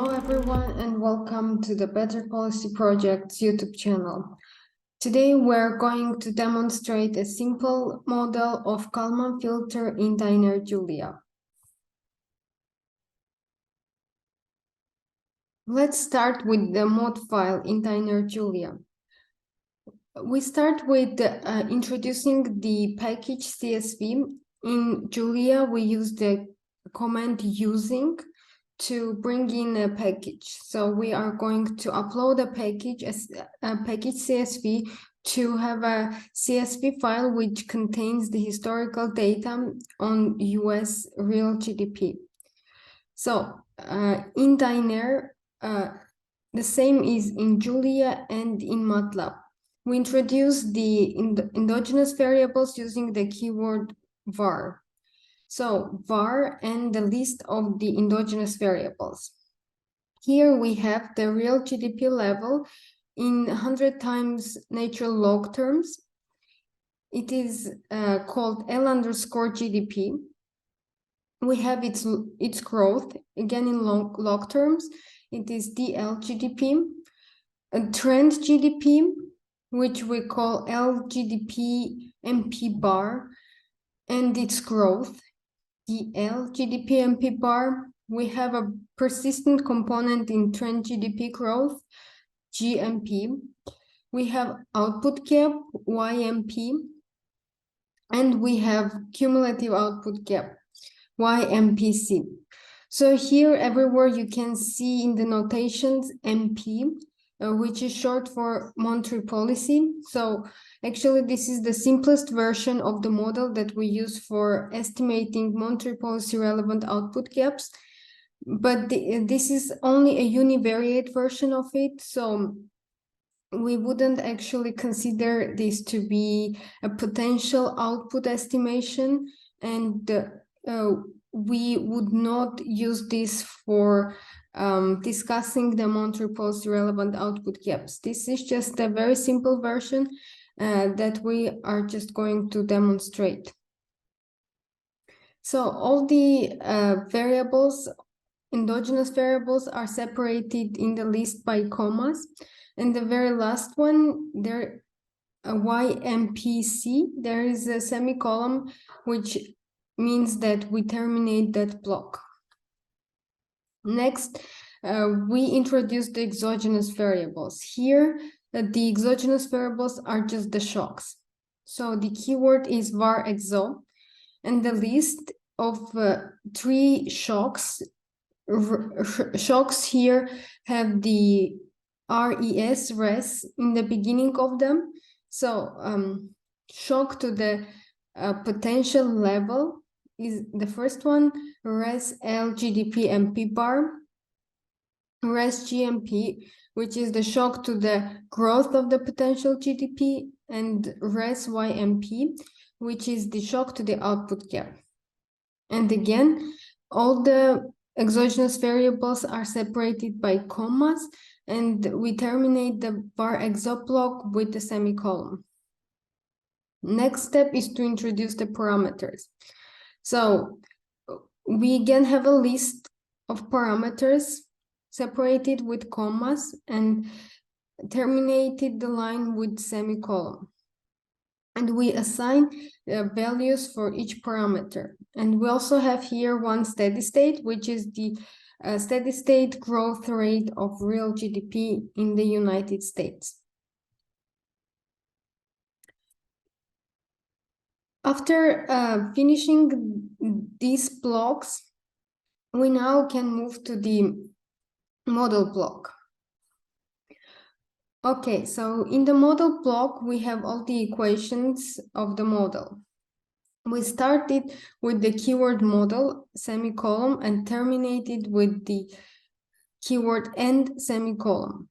Hello everyone and welcome to the Better Policy Project's YouTube channel. Today we're going to demonstrate a simple model of Kalman filter in Dynare Juillard. Let's start with the mod file in Dynare Juillard. We start with introducing the package CSV. In Juillard we use the command using to bring in a package. So we are going to upload a package as a package CSV to have a CSV file which contains the historical data on US real GDP. So in Dynare, the same is in Juillard and in MATLAB. We introduce the endogenous variables using the keyword var. So var and the list of the endogenous variables. Here we have the real GDP level in 100 times natural log terms. It is called L_GDP. We have its growth, again in log terms. It is DL_GDP. A trend GDP, which we call LGDP MP bar, and its growth. The LGDP MP bar, we have a persistent component in trend GDP growth, GMP. We have output gap, YMP, and we have cumulative output gap, YMPC. So here, everywhere you can see in the notations MP, which is short for monetary policy. So actually, this is the simplest version of the model that we use for estimating monetary policy relevant output gaps. But this is only a univariate version of it. So we wouldn't actually consider this to be a potential output estimation. And we would not use this for discussing the monetary policy relevant output gaps. This is just a very simple version that we are just going to demonstrate. So all the variables, endogenous variables, are separated in the list by commas. And the very last one, there, YMPC, there is a semicolon, which means that we terminate that block. Next, we introduce the exogenous variables. Here, the exogenous variables are just the shocks. So the keyword is var exo, and the list of 3 shocks. Shocks here have the res in the beginning of them. So shock to the potential level is the first one, res LGDP MP bar, res GMP, which is the shock to the growth of the potential GDP, and res YMP, which is the shock to the output gap. And again, all the exogenous variables are separated by commas, and we terminate the var exo block with the semicolon. Next step is to introduce the parameters. So we again have a list of parameters separated with commas and terminated the line with semicolon. And we assign values for each parameter. And we also have here one steady state, which is the steady state growth rate of real GDP in the United States. After finishing these blocks, we now can move to the model block. Okay, so in the model block, we have all the equations of the model. We started with the keyword model, semicolon, and terminated with the keyword and semicolon.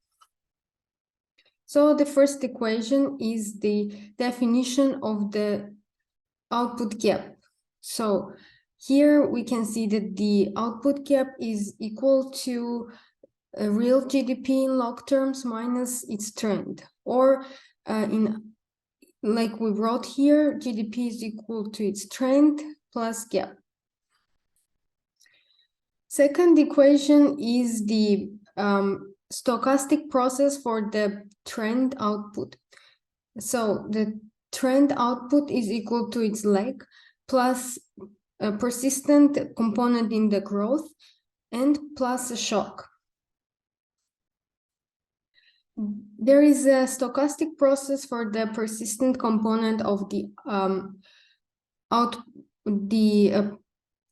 So the first equation is the definition of the output gap. So here we can see that the output gap is equal to real GDP in log terms minus its trend, or like we wrote here, GDP is equal to its trend plus gap. Second equation is the stochastic process for the trend output. So the trend output is equal to its lag plus a persistent component in the growth and plus a shock. There is a stochastic process for the persistent component of the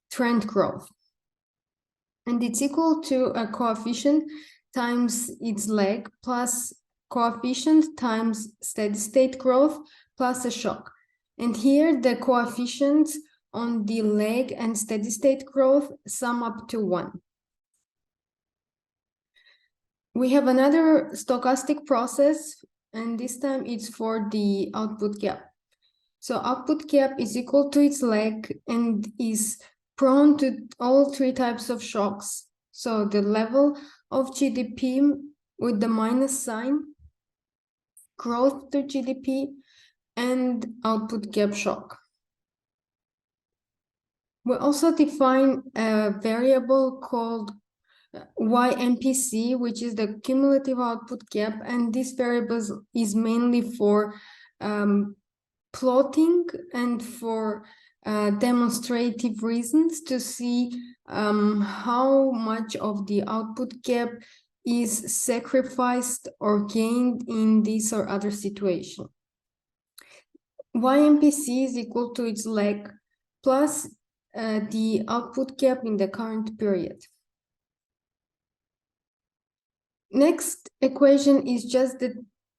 trend growth, and it's equal to a coefficient times its lag plus coefficient times steady state growth plus a shock. And here the coefficients on the lag and steady state growth sum up to 1. We have another stochastic process, and this time it's for the output gap. So output gap is equal to its lag and is prone to all three types of shocks. So the level of GDP with the minus sign, growth to GDP, and output gap shock. We also define a variable called YMPC, which is the cumulative output gap, and this variable is mainly for plotting and for demonstrative reasons to see how much of the output gap is sacrificed or gained in this or other situation. YMPC is equal to its lag plus the output gap in the current period. Next equation is just the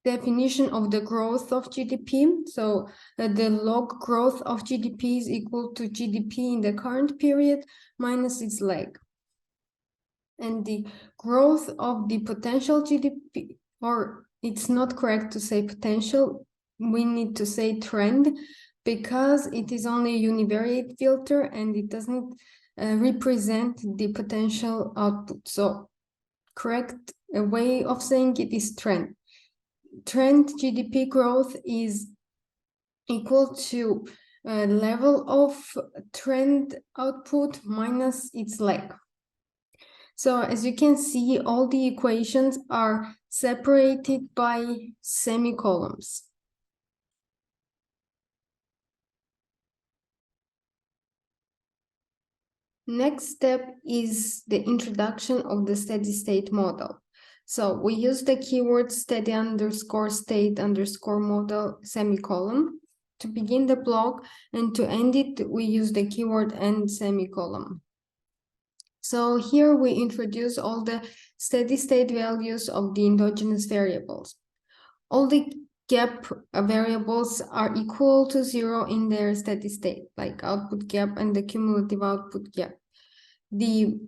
definition of the growth of GDP. So the log growth of GDP is equal to GDP in the current period minus its lag. And the growth of the potential GDP, or it's not correct to say potential, we need to say trend, because it is only a univariate filter and it doesn't represent the potential output. So correct way of saying it is trend. Trend GDP growth is equal to level of trend output minus its lag. So as you can see, all the equations are separated by semicolons. Next step is the introduction of the steady state model. So we use the keyword steady underscore state underscore model semicolon to begin the block, and to end it, we use the keyword end semicolon. So here we introduce all the steady state values of the endogenous variables. All the gap variables are equal to 0 in their steady state, like output gap and the cumulative output gap. The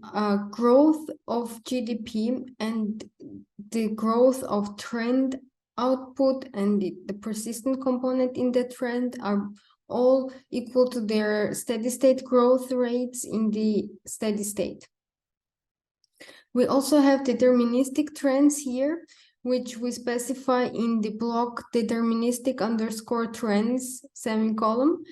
growth of GDP and the growth of trend output and the persistent component in the trend are all equal to their steady state growth rates in the steady state. We also have deterministic trends here, which we specify in the block deterministic underscore trends semicolon,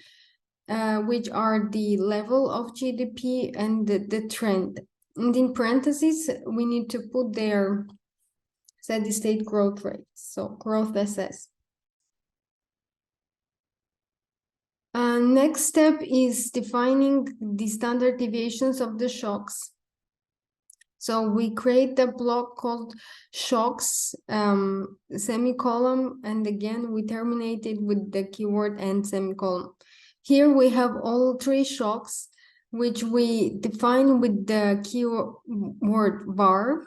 which are the level of GDP and the trend. And in parentheses, we need to put their steady state growth rate, so growth SS. Next step is defining the standard deviations of the shocks. So we create the block called shocks semicolon, and again we terminate it with the keyword end semicolon. Here we have all three shocks, which we define with the keyword var,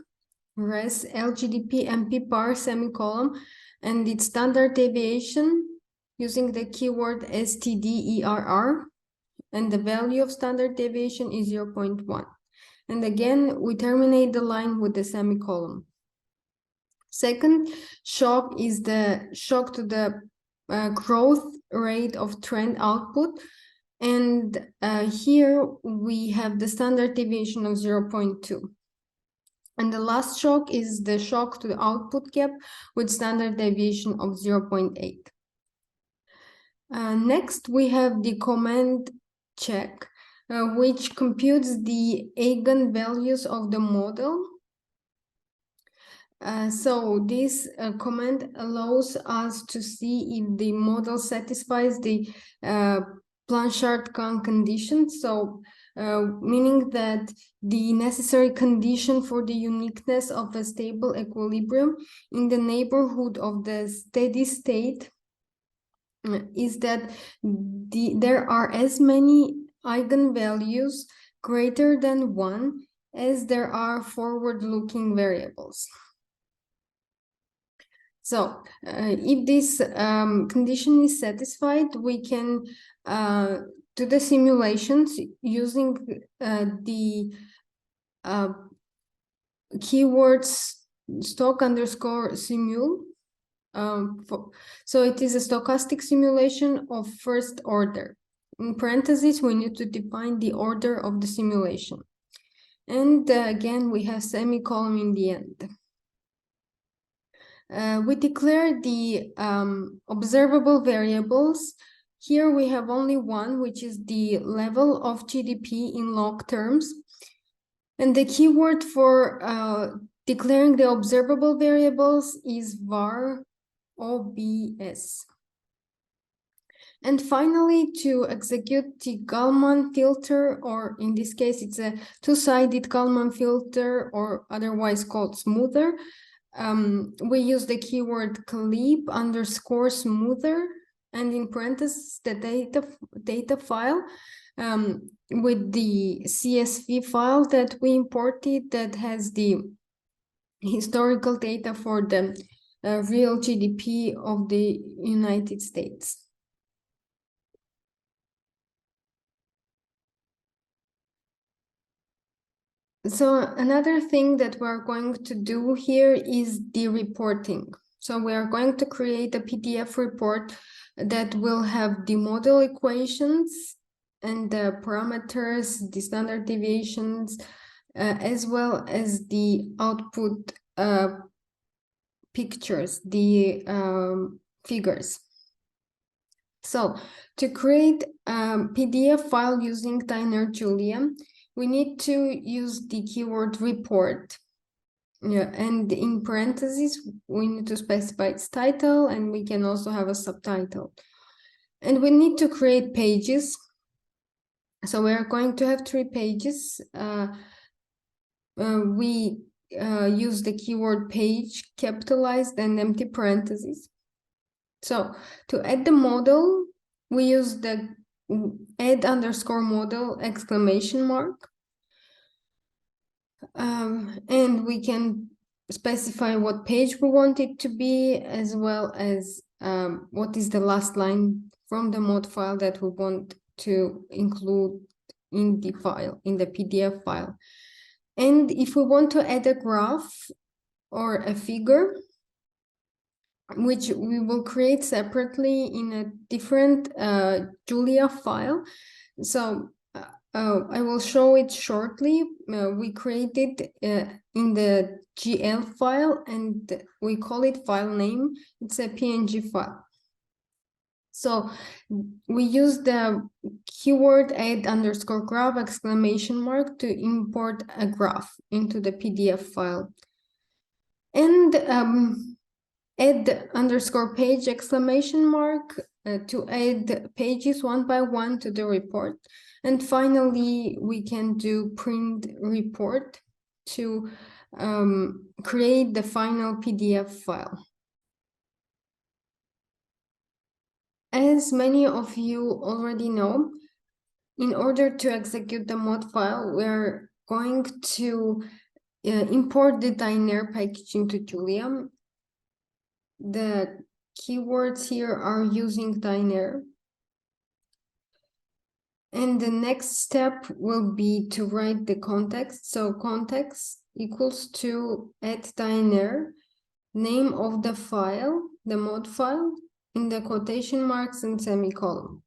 res LGDP MP par semicolon, and its standard deviation using the keyword STDERR, and the value of standard deviation is 0.1. And again, we terminate the line with the semicolon. Second shock is the shock to the growth rate of trend output. And here we have the standard deviation of 0.2. And the last shock is the shock to the output gap with standard deviation of 0.8. Next, we have the command check. which computes the eigenvalues of the model. So this command allows us to see if the model satisfies the Blanchard-Kahn condition. So meaning that the necessary condition for the uniqueness of a stable equilibrium in the neighborhood of the steady state is that there are as many eigenvalues greater than 1 as there are forward-looking variables. So if this condition is satisfied, we can do the simulations using the keywords stoch_simul. So it is a stochastic simulation of first order. In parentheses, we need to define the order of the simulation. And again, we have semicolon in the end. We declare the observable variables. Here we have only one, which is the level of GDP in log terms. And the keyword for declaring the observable variables is var OBS. And finally, to execute the Kalman filter, or in this case, it's a two-sided Kalman filter, or otherwise called smoother, we use the keyword clip_smoother, and in parentheses, the data file with the CSV file that we imported that has the historical data for the real GDP of the United States. So another thing that we're going to do here is the reporting. So we are going to create a PDF report that will have the model equations and the parameters, the standard deviations, as well as the output pictures, the figures. So to create a PDF file using Dynare Julia, we need to use the keyword report. Yeah, and in parentheses, we need to specify its title, and we can also have a subtitle. And we need to create pages. So we are going to have 3 pages. We use the keyword page, capitalized and empty parentheses. So to add the model, we use the add_model exclamation mark. And we can specify what page we want it to be, as well as what is the last line from the mod file that we want to include in the file, in the PDF file. And if we want to add a graph or a figure, which we will create separately in a different Julia file. So I will show it shortly. We created in the GL file, and we call it file name. It's a PNG file. So we use the keyword add_graph exclamation mark to import a graph into the PDF file. And add_page exclamation mark to add pages one by one to the report. And finally, we can do print report to create the final PDF file. As many of you already know, in order to execute the mod file, we're going to import the Dynare package into Julia. The keywords here are using Dynare. And the next step will be to write the context. So context equals to @Dynare, name of the file, the mod file, in the quotation marks and semicolon.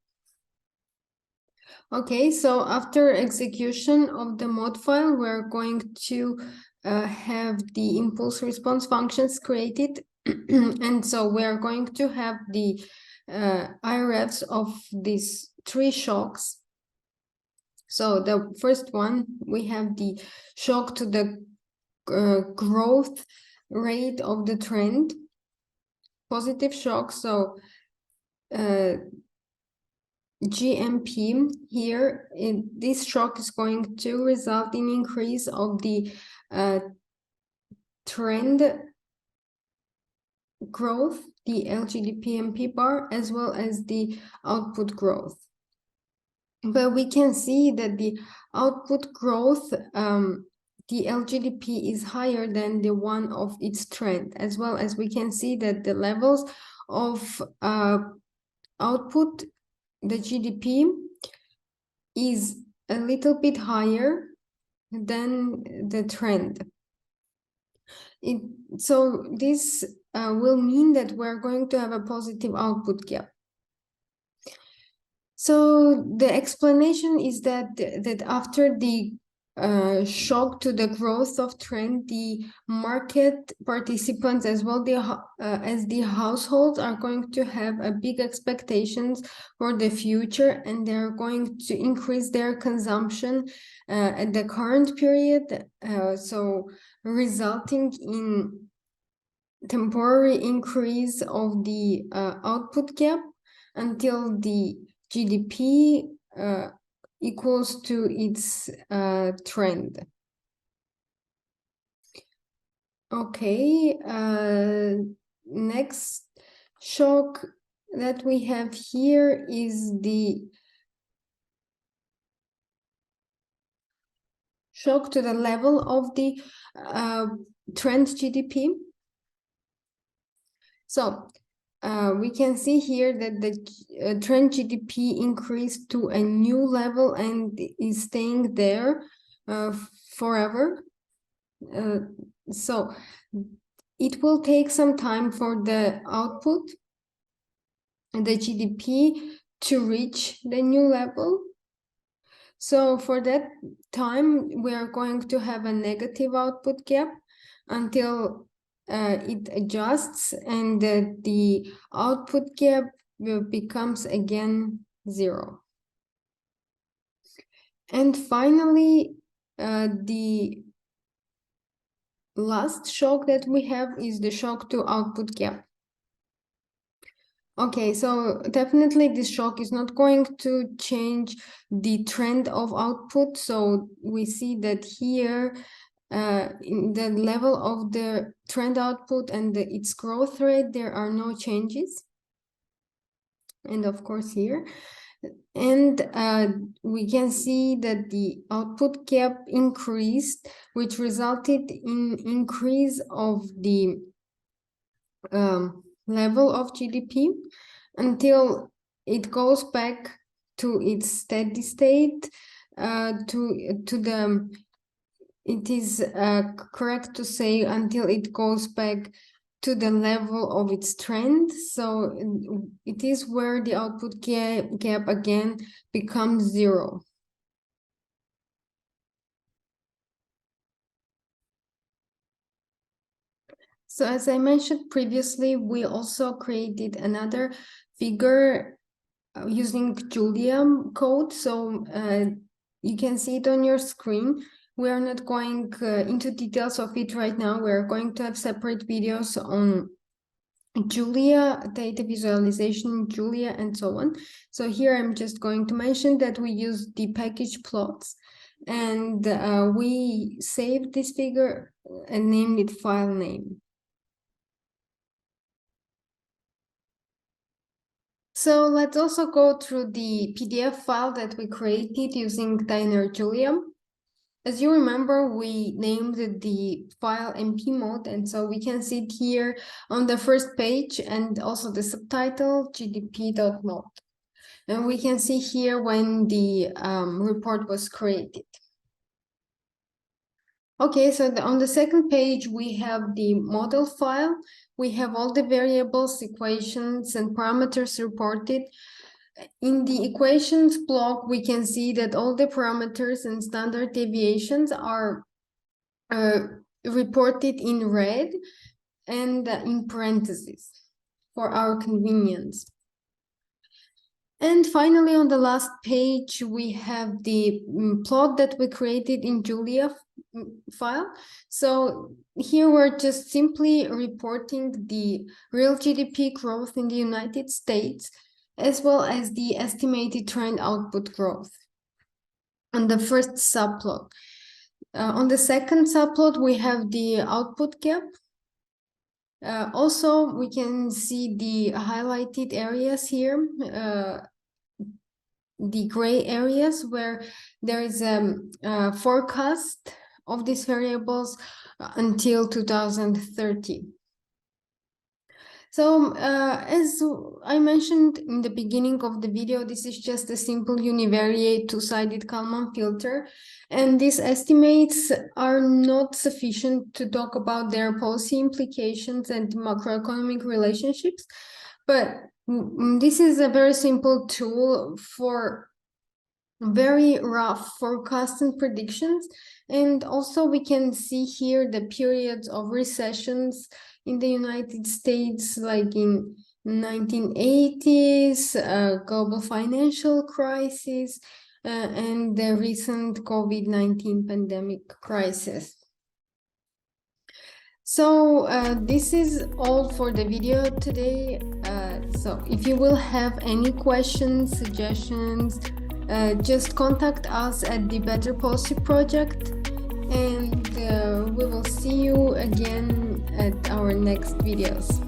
Okay, so after execution of the mod file, we're going to have the impulse response functions created. And so we are going to have the IRFs of these 3 shocks. So the first one, we have the shock to the growth rate of the trend, positive shock. So GMP here, this shock is going to result in increase of the trend growth, the LGDP-MP bar, as well as the output growth. But we can see that the output growth, the LGDP is higher than the one of its trend, as well as we can see that the levels of output, the GDP, is a little bit higher than the trend. So this will mean that we're going to have a positive output gap. So the explanation is that after the shock to the growth of trend, the market participants as well as the households are going to have a big expectations for the future, and they're going to increase their consumption at the current period, so resulting in temporary increase of the output gap until the GDP equals to its trend. Okay, next shock that we have here is the shock to the level of the trend GDP. So we can see here that the trend GDP increased to a new level and is staying there forever. So it will take some time for the output, the GDP, to reach the new level. So for that time, we are going to have a negative output gap until it adjusts and the output gap becomes again 0. And finally, the last shock that we have is the shock to output gap. Okay, so definitely this shock is not going to change the trend of output. So we see that here in the level of the trend output and its growth rate, there are no changes. And of course here. And we can see that the output gap increased, which resulted in increase of the level of GDP until it goes back to its steady state, it is correct to say until it goes back to the level of its trend. So it is where the output gap again becomes 0. So as I mentioned previously, we also created another figure using Julia code. So you can see it on your screen. We are not going into details of it right now. We're going to have separate videos on Julia, data visualization, Julia, and so on. So here I'm just going to mention that we use the package plots, and we saved this figure and named it file name. So let's also go through the PDF file that we created using Dynare Julia. As you remember, we named the file MP mode, and so we can see it here on the first page and also the subtitle gdp.mode. And we can see here when the report was created. Okay, so on the second page, we have the model file. We have all the variables, equations, and parameters reported. In the equations block, we can see that all the parameters and standard deviations are reported in red and in parentheses for our convenience. And finally, on the last page, we have the plot that we created in Julia file. So here we're just simply reporting the real GDP growth in the United States, as well as the estimated trend output growth on the first subplot. On the second subplot, we have the output gap. Also, we can see the highlighted areas here, the gray areas where there is a forecast of these variables until 2030. So as I mentioned in the beginning of the video, this is just a simple univariate two-sided Kalman filter, and these estimates are not sufficient to talk about their policy implications and macroeconomic relationships, but this is a very simple tool for very rough forecasts and predictions. And also we can see here the periods of recessions in the United States, like in 1980s, global financial crisis, and the recent COVID-19 pandemic crisis. So this is all for the video today. So if you will have any questions, suggestions, just contact us at the Better Policy Project, and we will see you again at our next videos.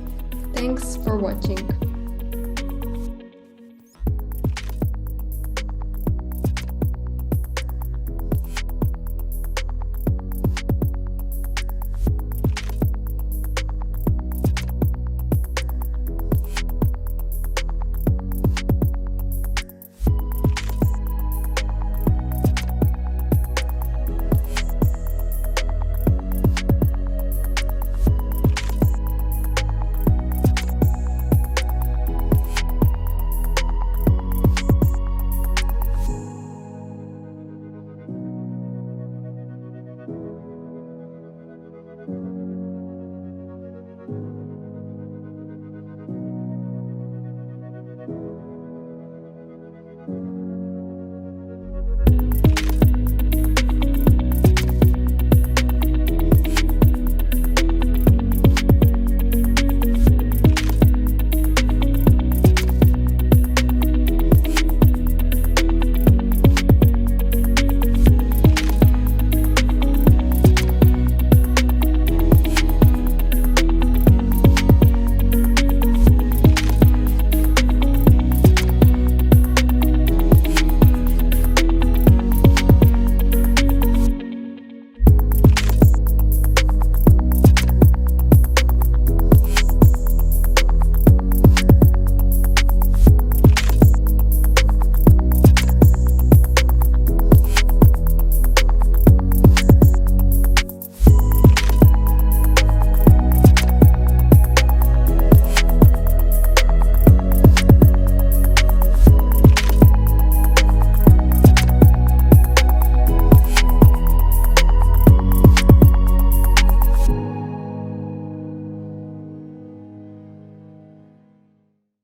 Thanks for watching.